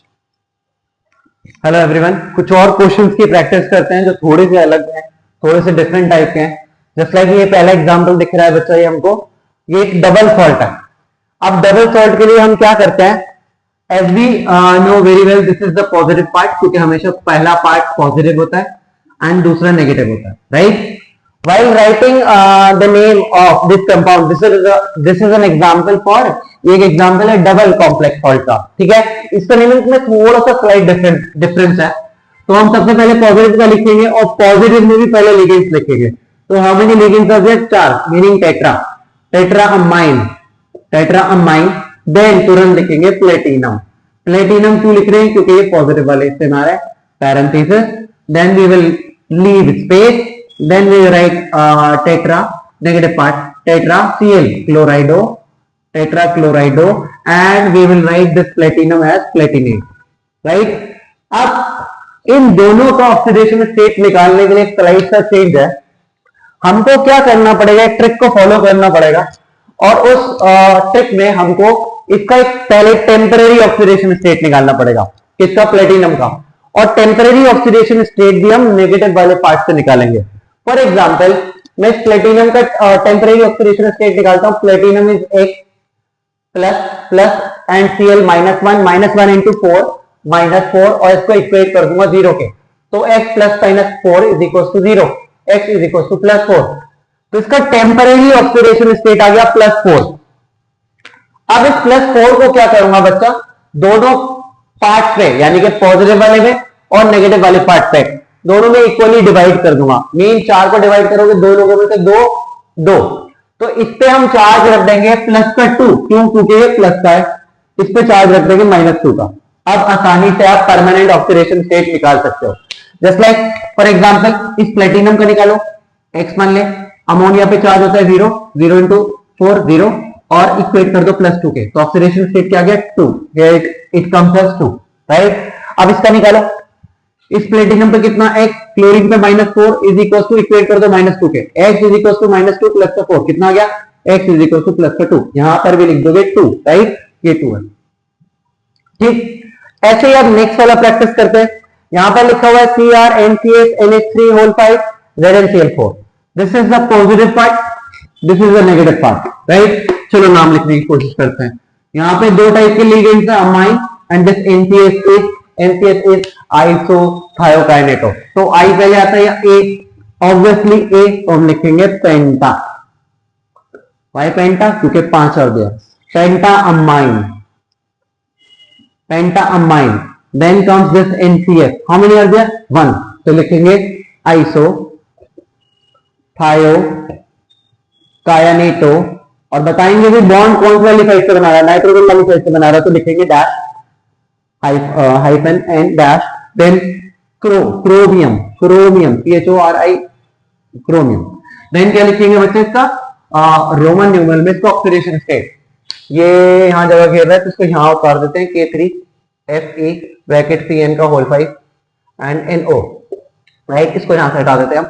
A: Hello everyone, कुछ और क्वेश्चंस की प्रैक्टिस करते हैं जो थोड़े से अलग हैं, थोड़े से डिफरेंट टाइप के हैं। जस्ट लाइक ये पहला एग्जांपल दिख रहा है बच्चा, ये हमको ये एक डबल सॉल्ट है। अब डबल सॉल्ट के लिए हम क्या करते हैं, as we know very well this is the positive part, क्योंकि हमेशा पहला पार्ट पॉजिटिव होता है एंड दूसरा नेगेटिव होता है, right. While writing the name of this compound, this is an example for, ये एक एग्जाम्पल है डबल कॉम्प्लेक्स सॉल्ट का, ठीक है। इसका नेमिंग में थोड़ा सा स्लाइट डिफरेंस है, तो हम सबसे पहले पॉजिटिव का लिखेंगे और पॉजिटिव में भी पहले लिगेंड्स लिखेंगे। तो how many ligands are there, 4, meaning tetra, tetra amine, tetra amine. Then तुरंत लिखेंगे प्लेटिनम, प्लेटिनम क्यों लिख रहे हैं, क्योंकि ये पॉजिटिव वाले इस्तेमाल है, parenthesis, then we will leave space, then we write tetra, negative part, tetra Cl, chlorido, tetra chlorido, and we will write this platinum as platinate, right। अब इन दोनों का ऑक्सीडेशन स्टेट निकालने के लिए स्लाइड सा चेंज है, हमको क्या करना पड़ेगा, एक ट्रिक को फॉलो करना पड़ेगा, और उस ट्रिक में हमको इसका एक पहले टेम्पररी ऑक्सीडेशन स्टेट निकालना पड़ेगा, किसका, प्लेटिनम का, और टेम्पररी ऑक्सीडेशन स्टेट भी हम नेगेटिव वाले पार्ट से निकालेंगे। फॉर एग्जाम्पल मैं प्लेटिनम का टेम्पररी ऑक्सीडेशन स्टेट निकालता हूं, platinum is X plus and Cl -1 into 4 -4, और इसको इक्वेट कर दूंगा 0 के, तो X + -4 is equal to 0, X is equal to +4, तो इसका टेम्पररी ऑक्सीडेशन स्टेट आ गया +4। अब इस +4 को क्या करूंगा बच्चा, दोनों पार्ट पे, यानी कि पॉजिटिव वाले में और नेगेटिव वाले पार्ट पे, दोनों में इक्वली डिवाइड कर दूंगा। मीन 4 को डिवाइड करोगे, 2 लोगों में से 2, तो इस पे हम चार्ज रख देंगे +2, क्यों, क्योंकि ये प्लस का है, इस पे चार्ज रख देंगे -2 का। अब आसानी से आप परमानेंट ऑक्सीडेशन स्टेट निकाल सकते हो। जस्ट लाइक फॉर एग्जांपल इस प्लेटिनम का निकालो, X मान ले, अमोनिया पे चार्ज होता है 0, 0 इंटू 4 0, और इक्वेट कर दो +2 के, तो ऑक्सीडेशन स्टेट क्या गया 2, इट कम्स एज 2, राइट। अब इसका निकालो, इस प्लेटिनम पे कितना X, क्लोरीन पे -4 इज इक्वल टू, इक्वेट कर दो -2 के, X इज इक्वल टू -2 + 4, कितना आ गया, X इज इक्वल टू +2, यहां पर भी लिख दोगे 2, राइट, ये 2 है, ठीक। ऐसे ही अब नेक्स्ट वाला प्रैक्टिस करते हैं। यहां पर लिखा हुआ है CrNCS NH3 ZnCl4. This is the positive part, this is the negative part, right. चलो नाम लिखने की कोशिश करते हैं. यहाँ पे दो टाइप के लिगेंड्स है, amine and this NCS is isothiocyanato. तो आई पहले आता है या ए, ऑब्वियसली ए, तो हम लिखेंगे पेंटा. वाई पेंटा? क्योंकि 5 और दिया. Penta amine. Then comes this NCS. How many are there? 1. तो लिखेंगे आइसो थायोकाइनेटो. और बताएंगे भी बॉन्ड कौन सी वाली साइड से बना रहा है, नाइट्रोजन वाली साइड से बना रहा है, तो लिखेंगे dash hyphen and dash. Then chromium CHORI chromium. Then क्या लिखेंगे बच्चे इसका? रोमन न्यूमरल में इसको ऑक्सीडेशन स्टेट. ये यहां जगह घेर रहा है तो इसको यहां उतार देते हैं. K3Fe ब्रैकेट CN का होल 5 एंड NO, राइट. इसको यहां से हटा देते हैं हम.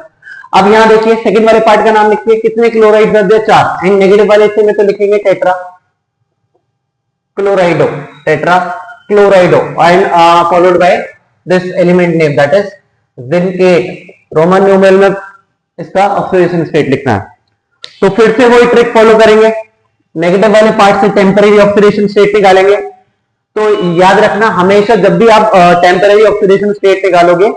A: अब यहां देखिए सेकंड वाले पार्ट का नाम लिखिए. कितने क्लोराइड कर दिया? 4. एंड नेगेटिव वाले हिस्से में तो लिखेंगे tetra क्लोराइडो and followed by this element name that is zincate. Roman numeral में इसका ऑक्सीडेशन स्टेट लिखना है. तो फिर से वही ट्रिक फॉलो करेंगे. नेगेटिव वाले पार्ट से टेम्परेरी ऑक्सीडेशन स्टेट निकालेंगे. तो याद रखना हमेशा जब भी आप टेम्परेरी ऑक्सीडेशन स्टेट निकालोगे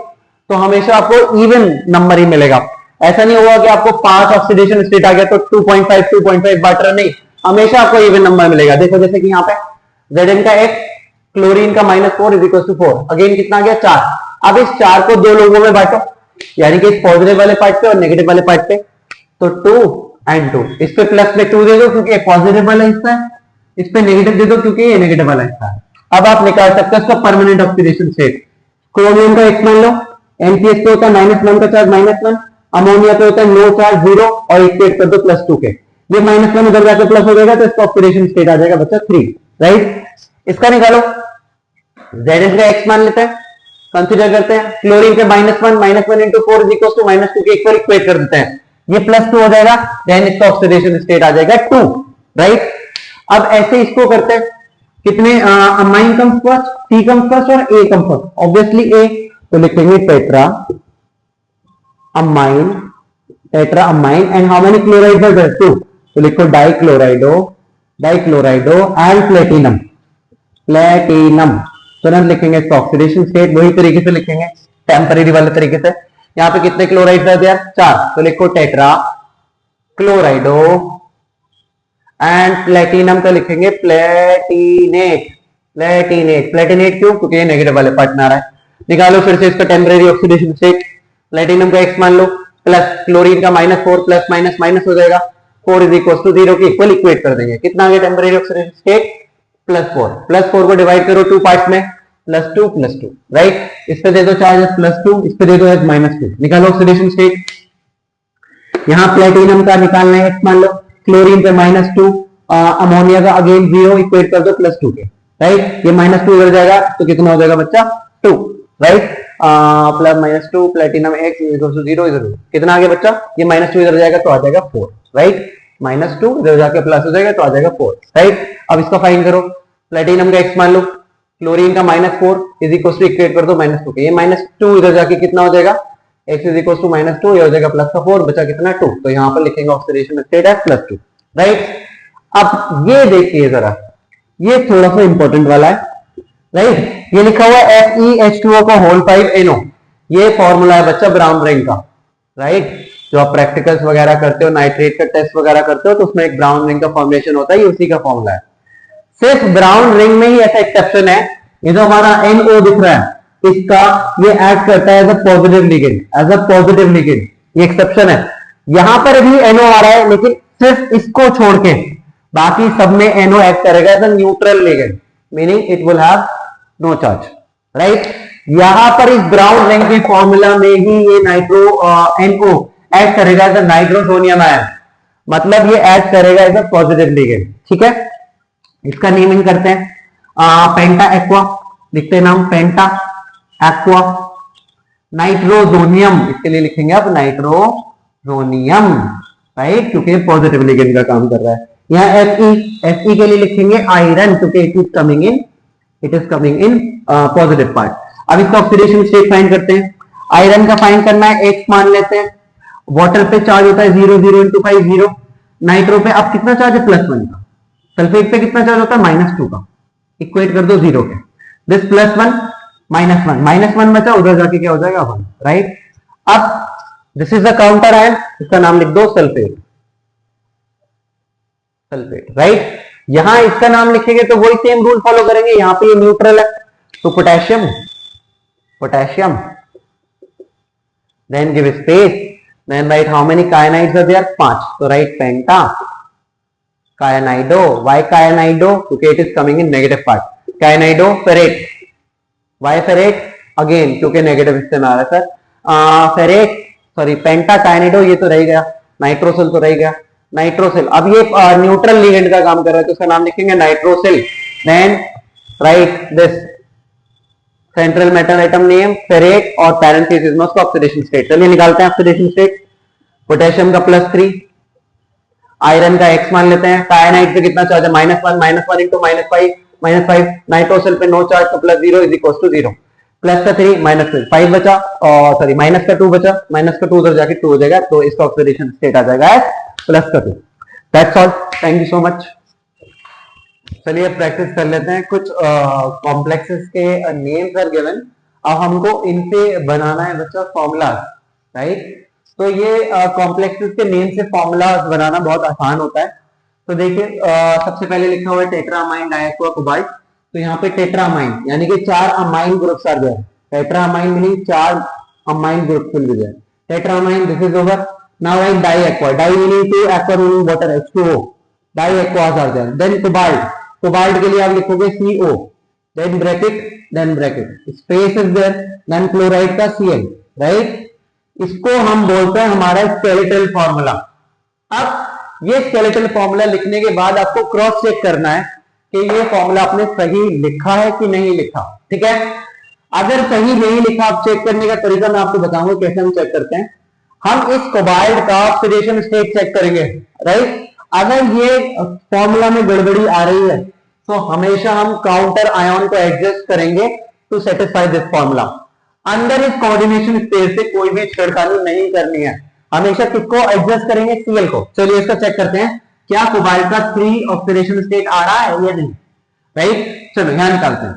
A: तो हमेशा आपको इवन नंबर ही मिलेगा. ऐसा नहीं होगा कि आपको 5 ऑक्सीडेशन स्टेट आ गया तो 2.5 वाटर, नहीं, हमेशा आपको इवन नंबर मिलेगा. देखो जैसे कि यहाँ पे Zn का X, क्लोरीन का -4 इज इक्वल टू 4. अगेन कितना आ गया? 4. अब इस 4 को 2 लोगों में बांटो, यानी कि इस पॉजिटिव वाले पार्ट पे और नेगेटिव वाले पार्ट पे. तो 2 and 2. इस पे प्लस में 2 दे दो क्योंकि पॉजिटिव वाला हिस्सा है, इस पे नेगेटिव दे दो क्योंकि ये नेगेटिव वाला हिस्सा है. अब आप निकाल सकते हो इसका परमानेंट ऑक्सीडेशन स्टेट. क्रोमियम का X मान लो, NCS पे होता है -1 का चार्ज -1, अमोनिया पे होता है नो चार्ज 0 और इक्वेट कर दो +2 के. ये -1 उधर जाकर प्लस हो जाएगा तो इसका ऑक्सीडेशन स्टेट आ जाएगा बच्चा 3, राइट. इसका निकालो. Zn का X मान लेते हैं, कंसीडर करते हैं. क्लोरीन के -1 into 4 is equals to -2 के इक्वल इक्वेट कर देते हैं. ये +2 हो जाएगा, देन इसका ऑक्सीडेशन स्टेट आ जाएगा 2, राइट. अब ऐसे इसको करते हैं. कितने amine comes first, C comes first और A comes first? Obviously A. तो लिखेंगे tetra amine and how many chloride are there? 2. तो लिखो डाइक्लोराइडो एंड प्लेटिनम. तुरंत लिखेंगे इसका ऑक्सीडेशन स्टेट वही तरीके से लिखेंगे, टेम्परेरी वाले तरीके से. यहाँ पे कितने क्लोराइड आर देयर? 4. तो लिखो टेट्रा क्लोराइडो एंड प्लेटिनम का लिखेंगे प्लेटिनेट. क्यों? क्योंकि ये नेगेटिव वाले पार्ट में आ रहा है. निकालो फिर से इसका टेम्परेरी ऑक्सीडेशन स्टेट. प्लेटिनम का X मान लो प्लस क्लोरीन का -4 प्लस माइनस हो जाएगा. 4 इज इक्वल टू 0 की इक्वल इक्वेट कर देंगे. कितना आ गया टेम्परेरी ऑक्सीडेशन स्टेट? +4 को डिवाइड करो 2 पार्ट्स में, +2, राइट. इस पे दे दो चार्ज +2, इस पे दे दो -2. निकालो ऑक्सीडेशन स्टेट. यहाँ प्लेटिनम का निकालना है X मान लो, क्लोरीन पे -2, अमोनिया का अगेन 0 इक्वेट कर दो +2 के, राइट. ये -2 इधर जाएगा तो कितना हो जाएगा बच्चा? 2, right. +-2 platinum X equal to 0 इधर कितना आ गया बच्चा? ये -2 इधर जाएगा तो आ जाएगा 4, राइट. -2 इधर जाके प्लस हो जाएगा तो आ जाएगा 4, राइट. अब इसका फाइन करो. प्लेटिनम का X मान लो, क्लोरीन का -4 इज इक्वल टू इक्वेट कर दो -2 के. ये -2 इधर जाके कितना हो जाएगा? X इज इक्वल टू -2, ये हो जाएगा +4, बचा कितना? 2. तो यहाँ पर लिखेंगे ऑक्सीडेशन स्टेट है +2, राइट. अब ये देखिए जरा, ये थोड़ा सा इंपॉर्टेंट वाला है, राइट. ये लिखा हुआ है FeH2O का होल 5NO. ये फॉर्मूला है बच्चा ब्राउन रिंग का, राइट. जो आप प्रैक्टिकल्स वगैरह करते हो, नाइट्रेट का टेस्ट वगैरह करते हो तो उसमें एक ब्राउन रिंग का फॉर्मेशन होता है, ये उसी का फॉर्मूला है. सिर्फ ब्राउन रिंग में ही ऐसा एक्सेप्शन है. ये जो हमारा NO दिख रहा है इसका ये एक्ट करता है एज अ पॉजिटिव लिगेंड. ये एक्सेप्शन है. यहां पर भी NO आ रहा है लेकिन सिर्फ इसको छोड़ के बाकी सब में NO एक्ट करेगा as a neutral ligand, meaning it will have no charge, right. यहां पर इस ब्राउन रिंग के फॉर्मूला में ही ये NO एक्ट करेगा एज अ नाइट्रोसोनियम आयन, मतलब ये एक्ट करेगा एज अ पॉजिटिव लिगेंड, ठीक है. इसका नेमिंग करते हैं. पेंटा एक्वा लिखते हैं नाम, पेंटा एक्वा. नाइट्रोसोनियम इसके लिए लिखेंगे आप नाइट्रोसोनियम, राइट, क्योंकि पॉजिटिव लिगेंड का काम कर रहा है. यहाँ Fe के लिए लिखेंगे आयरन क्योंकि it is coming in positive part. अब इसका ऑक्सीडेशन स्टेट फाइंड करते हैं। आयरन का फाइंड करना है, X मान लेते हैं। वाटर पे चार्ज होता है 0 0 इंटू 5 0। नाइट्रो पे अब कितना चार्ज है, +1 का। सल्फेट पे कितना चार्ज होता है, -2 का। इक्वेट कर दो 0 के। दिस +1 -1 बचा, उधर जाके क्या हो जाएगा 1, राइट। अब this is the counter ion, इसका नाम लिख दो सल्फेट, राइट। यहां इसका नाम लिखेंगे तो वही सेम रूल फॉलो करेंगे, यहां पे ये न्यूट्रल है तो potassium, then give space, then write how many cyanides are there, 5, तो write penta cyanido. Why cyanido, क्योंकि it is coming in negative part. Cyanido ferrate, why ferrate, again क्योंकि नेगेटिव हिस्से में आ रहा है sir. Ferrate sorry penta cyanido, ये तो रह गया। नाइट्रोसिल तो रह गया, नाइट्रोसिल। अब ये न्यूट्रल लिगेंड का काम कर रहा है तो इसका नाम लिखेंगे nitrosyl. Then write this central metal atom name ferrate और पैरेंथेसिस में उसका ऑक्सीडेशन स्टेट। चलिए निकालते हैं ऑक्सीडेशन स्टेट। पोटेशियम का +3, आयरन का X मान लेते हैं। कायनाइड पे कितना चार्ज है, -1 इंटू -5 नाइट्रोसिल पे नो चार्ज तो +0 इज इक्वल टू 0। प्लस का 3 -5 बचा, और सॉरी माइनस का 2 बचा, माइनस का 2 उधर जाके 2 हो जाएगा, तो इसका ऑक्सीडेशन स्टेट आ जाएगा +2। That's all, thank you so much. चलिए प्रैक्टिस कर लेते हैं। कुछ कॉम्प्लेक्सेस के नेम्स आर गिवन, अब हमको इनसे बनाना है बच्चा फॉर्मूलाज, राइट। तो ये कॉम्प्लेक्सेस के नेम से फॉर्मूलाज बनाना बहुत आसान होता है। तो देखिए सबसे पहले लिखा हुआ है टेट्रामाइन डाइएक्वा कोबाल्ट, तो यहाँ पे टेट्रामाइन यानी कि 4 amine groups are there. Tetraamine meaning 4 amine groups will be there. Tetraamine this is over. Now write diaqua, di meaning 2, aqua meaning water H2O, diaquas are there. Then cobalt, cobalt के लिए आप लिखोगे CO, then bracket space is there, then chloride का Cl, right. इसको हम बोलते हैं हमारा स्केलेटल फॉर्मूला। अब ये स्केलेटल फॉर्मूला लिखने के बाद आपको क्रॉस चेक करना है कि ये फॉर्मूला आपने सही लिखा है कि नहीं लिखा, ठीक है। अगर सही नहीं लिखा, आप चेक करने का तरीका मैं आपको बताऊंगा कैसे हम चेक करते हैं। हम इस कोबाल्ट का ऑक्सीडेशन स्टेट चेक करेंगे, राइट। अगर ये फॉर्मूला में गड़बड़ी आ रही है तो हमेशा हम काउंटर आयन को एडजस्ट करेंगे टू सेटिस्फाई दिस फॉर्मूला। अंदर इस कोऑर्डिनेशन स्टेट से कोई भी छेड़खानी नहीं करनी है, हमेशा किसको एडजस्ट करेंगे, Cl को। चलिए इसका चेक करते हैं, क्या कोबाल्ट का 3 ऑक्सीडेशन स्टेट आ रहा है या नहीं, राइट। चलो यहां निकालते हैं।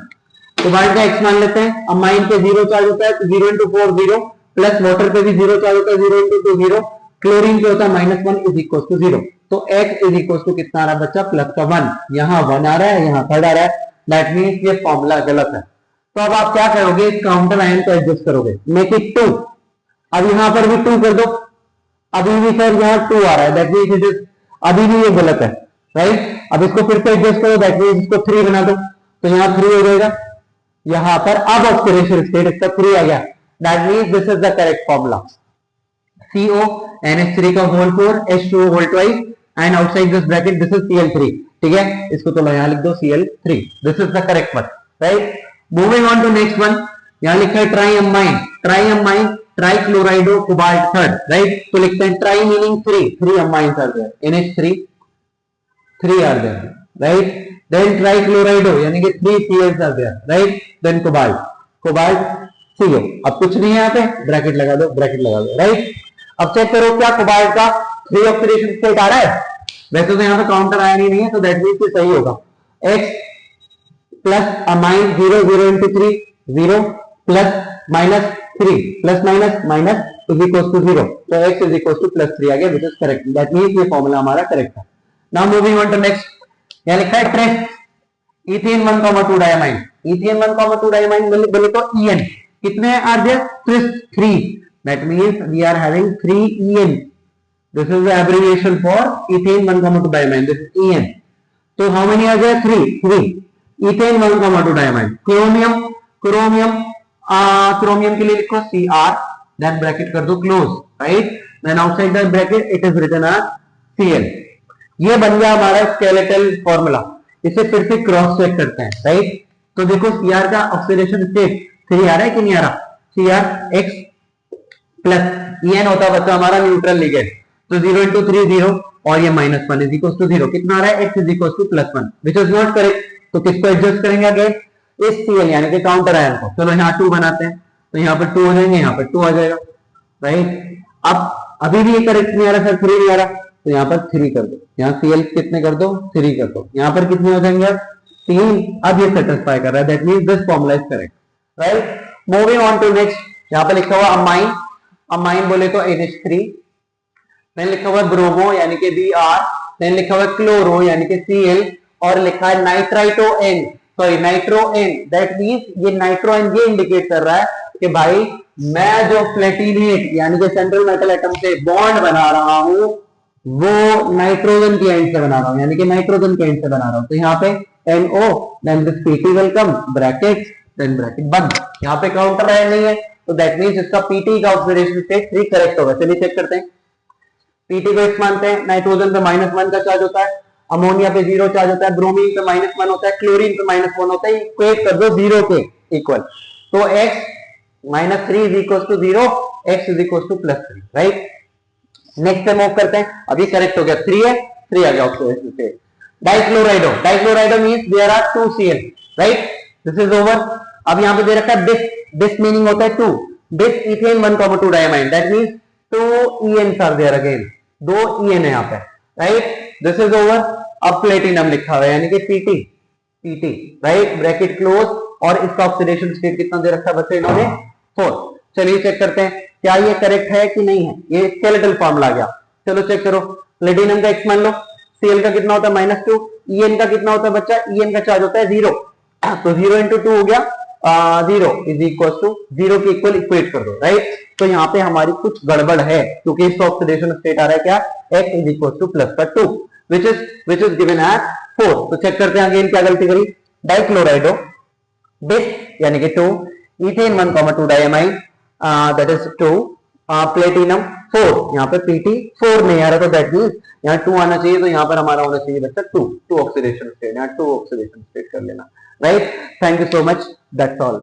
A: कोबाल्ट का X मान लेते हैं। अमाइन पे 0 चार्ज होता है तो 0 इंटू 4 0, प्लस वाटर पे भी 0 चार्ज होता है 0 इंटू 2 0, क्लोरीन पे होता है -1 इज इक्वल टू 0। तो X इज इक्वल टू कितना आ रहा है बच्चा, +1। यहाँ 1 आ रहा है, यहाँ 3 आ रहा है, दैट मीन्स ये फॉर्मूला गलत है। तो अब आप क्या करोगे, काउंटर आयन को एडजस्ट करोगे, मेक इट 2। अब यहां पर भी 2 कर दो, अभी भी सर यहाँ 2 आ रहा है, दैट मीन्स इट इज, अभी भी ये गलत है, राइट। अब इसको फिर से एडजस्ट करो, दैट मीन्स इसको 3 बना दो, तो यहाँ 3 हो जाएगा। यहां पर अब ऑक्सीडेशन स्टेट इसका 3 आ गया, that means this is the correct formula. CO NH3 का whole 4 H2O whole twice and outside this bracket this is Cl3, ठीक है। इसको तो यहां लिख दो Cl3, this is the correct one, right. Moving on to next one, यहां लिखा है ट्राइअमाइन, ट्राइक्लोराइडो कोबाल्ट 3, राइट। तो लिखते हैं tri meaning 3 amines are there, NH3 3 are there, right. Then trichlorido यानी कि 3 Cls are there, right. Then cobalt CO, अब कुछ नहीं है यहाँ पे, ब्रैकेट लगा दो, राइट। अब चेक करो क्या कोबाल्ट का 3 ऑक्सीडेशन स्टेट आ रहा है। वैसे तो यहाँ पे काउंटर आया नहीं है, तो दैट मीन्स ये सही होगा। X plus amine 0 0 into 3 0 plus -3 plus minus is equal to 0, तो X इज इक्वल टू +3 आ गया, which is correct. That means ये फॉर्मूला हमारा करेक्ट है। Now moving on to next, यहाँ लिखा है tris ethane 1,2 diamine, ethane 1,2 diamine बोले तो EN कितने are there, 3, that means we are having 3 EN, this is the abbreviation for ethane 1,2 diamine, this is EN। तो how many are there, 3 ethane 1,2 diamine. Chromium के लिए लिखो Cr, then bracket कर दो close, right. Then outside the bracket it is written as Cl। ये बन गया हमारा स्केलेटल फॉर्मूला। इसे फिर से क्रॉस चेक करते हैं, राइट। तो देखो Cr का ऑक्सीडेशन स्टेट 3 आ रहा है कि नहीं आ रहा, Cr X प्लस En होता है बच्चा हमारा न्यूट्रल लिगेंड, तो 0 इंटू 3 0 और ये -1 इज इक्वल टू 0, कितना आ रहा है, X is equal to +1, which is not correct. तो किसको एडजस्ट करेंगे अगेन, इस Cl यानी कि काउंटर आयन को। चलो यहाँ 2 बनाते हैं, तो यहाँ पर 2 हो जाएंगे, यहाँ पर 2 आ जाएगा, राइट। अब अभी भी ये करेक्ट नहीं आ रहा सर, 3 नहीं आ रहा, तो यहाँ पर 3 कर दो, यहाँ Cl कितने कर दो, 3 कर दो, यहाँ पर कितने हो जाएंगे अब 3। अब ये सेटिस्फाई कर रहा है, that means this formula is correct, right. Moving on to next, यहाँ पे लिखा हुआ अमाइन, अमाइन बोले तो NH3, देन लिखा हुआ ब्रोमो यानी कि Br, देन लिखा हुआ क्लोरो यानी कि Cl, और लिखा है nitrito N, sorry nitro N, that means ये नाइट्रो N ये इंडिकेट कर रहा है कि भाई मैं जो प्लेटिनेट यानी कि सेंट्रल मेटल एटम से बॉन्ड बना रहा हूं वो नाइट्रोजन के एंड से बना रहा हूं, यानी कि नाइट्रोजन के एंड से बना रहा हूं। तो यहाँ पे NO, then this PT will come, bracket, then bracket बंद, यहाँ पे काउंटर आयन नहीं है, तो दैट मींस इसका PT का ऑक्सीडेशन स्टेट 3 करेक्ट होगा। चलिए चेक करते हैं, PT को x मानते हैं, नाइट्रोजन पे -1 का चार्ज होता है, अमोनिया पे 0 चार्ज होता है, ब्रोमीन पे -1 होता है, क्लोरीन पे -1 होता है, इक्वेट कर दो 0 के इक्वल, तो x -3 is equal to 0, x is equal to +3, right. Next पे मूव करते हैं, अभी करेक्ट हो गया, 3 है, 3 आ गया oxidation state. Dichlorido, dichlorido means there are 2 Cl, right, this is over. अब यहाँ पे दे रखा है डिस, डिस मीनिंग होता है 2, this ethane 1,2 diamine, that means 2 ENs are there again, 2 EN है यहाँ पे, राइट, दिस इज ओवर। अब प्लेटिनम लिखा हुआ है यानी कि PT, राइट, ब्रैकेट क्लोज, और इसका ऑक्सीडेशन स्टेट कितना दे रखा है बच्चे इन्होंने, 4। चलिए चेक करते हैं क्या ये करेक्ट है कि नहीं है, ये स्केलेटल फॉर्मूला आ गया। चलो चेक करो, प्लेटिनम का x मान लो, Cl का कितना होता है -2, En का कितना होता है बच्चा, En का चार्ज होता है 0, तो 0 × 2 हो गया 0 इज इक्वल टू 0 के इक्वल इक्वेट कर दो, राइट। तो यहाँ पे हमारी कुछ गड़बड़ है, क्योंकि इसका ऑक्सीडेशन स्टेट आ रहा है क्या, x is equal to +2 which is given at 4। तो चेक करते हैं अगेन क्या गलती करी, डाइक्लोराइडो, डिस यानी कि 2, ethane 1,2 diamine, that is 2, platinum 4, यहाँ पे PT 4 नहीं आ रहा, तो दैट मींस यहाँ 2 आना चाहिए, तो यहाँ पर हमारा होना चाहिए बच्चा 2 ऑक्सीडेशन स्टेट, यहाँ 2 ऑक्सीडेशन स्टेट कर लेना, right. Thank you so much, that's all.